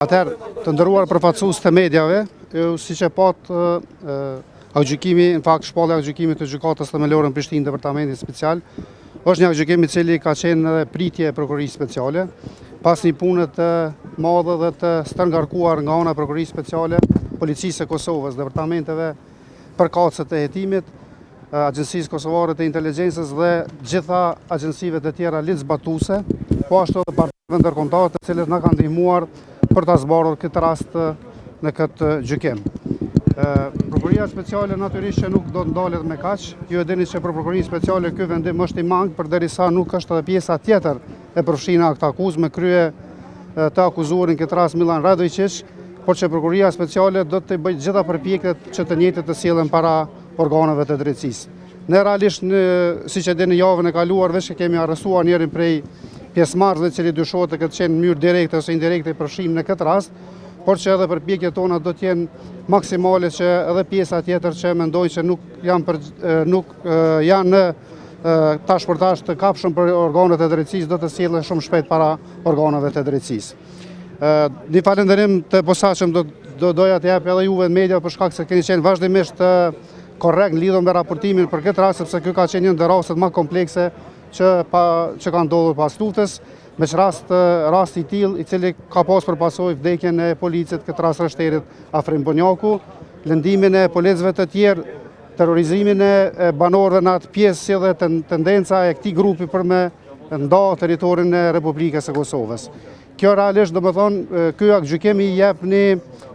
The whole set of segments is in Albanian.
Atëherë, të nderuar përfaqësues të mediave, siç e pat aktgjykimi, në fakt shpallja e aktgjykimit të gjykatës themelore në Prishtinë, departamentin special, është një aktgjykim i cili ka qenë edhe pritje e prokurorisë speciale, pas një pune të madhe dhe të stërngarkuar nga ana e prokurorisë speciale, Policisë së Kosovës, departamenteve përkatëse të hetimit, Agjencisë Kosovare të Inteligjencës dhe gjitha agjencive të tjera ligjzbatuese, po ashtu edhe partive ndërkombëtare të cilët na kanë ndihmuar për ta zbardhur këtë rast në këtë gjykim. Prokuroria speciale natyrisht që nuk do të ndalet me kaq. Ju e dini se për prokurorinë speciale ky vendim është i mangë, përderisa nuk është edhe pjesa tjetër e përfshirë këtë akuzë me krye të akuzuarin këtë rast Milan Radojčić, por që prokuroria speciale do të bëjë gjitha përpjekjet që të njëjtat të sillen para organeve të drejtësisë. Ne realisht, siç e dini, javën e kaluar veç kemi arrestuar njërin prej pjesëmarrësve i cili dyshohet të ketë qenë në mënyrë direkte ose indirekte i përfshirë në këtë rast, por që edhe përpjekjet tona do të jenë maksimale që edhe pjesa tjetër që mendojnë që nuk janë tash për tash të kapshëm për organet e drejtësisë do të sillen shumë shpejt para organeve të drejtësisë. Një falënderim të posaçëm doja të jap edhe juve në media për shkak se keni qenë vazhdimisht korrekt në lidhje me raportimin për këtë rast, sepse ky ka qenë një ndër rastet më komplekse që ka ndodhur pas luftës, me rasti i tillë i cili ka pas për pasojë vdekjen e policit, këtë rast rështerit Afrim Bonjaku, lëndimin e policëve të tjerë, terrorizimin e banorëve në atë pjesë si dhe tendenca e këtij grupi për me nda territorin e Republikës së Kosovës. Kjo realisht do të thonë ky aktgjykim i jep një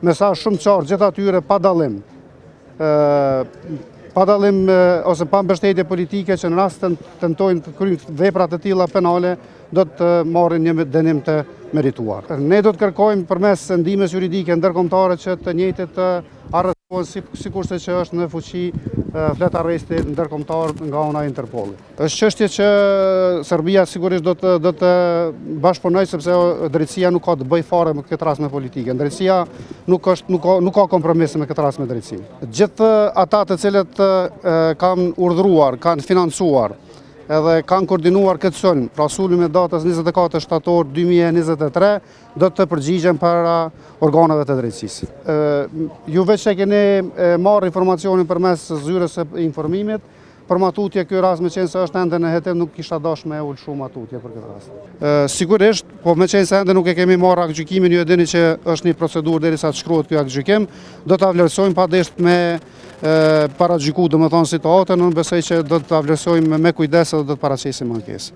mesazh shumë qartë gjithë atyre pa dallim. Pa dallim ose pa mbështetje politike që në rast të tentojnë të kryejnë vepra të tilla penale, do të marrin një dënim të merituar. Ne do të kërkojmë përmes ndihmës juridike ndërkombëtare që të njëjtit të arrestohen sikurse që është në fuqi flet arresti ndërkombëtar nga ana e Interpolit. Është çështje që Serbia sigurisht do të bashkëpunojë, sepse drejtësia nuk ka të bëjë fare me këtë rast me politikën. Drejtësia nuk ka kompromis me këtë rast me drejtësinë. Gjithë ata të cilët kanë urdhëruar, kanë financuar edhe kanë koordinuar këtë sulm, pra sulmi me datës 24 shtator 2023, do të përgjigjen para organeve të drejtësisë. Ju veç e keni marrë informacionin përmes zyrës së informimit, për matutje ky rast me qenë se është ende në hetim nuk kisha dashur me ul shumë matutje për këtë rast. Sigurisht, po me qenë se ende nuk e kemi marrë aktgjykimin, ju e dini që është një procedurë derisa të shkruhet ky aktgjykim, do ta vlerësojmë padesht me paragjyku, domethënë situatën, unë besoj që do ta vlerësojmë me kujdes dhe do të paraqesim ankesë.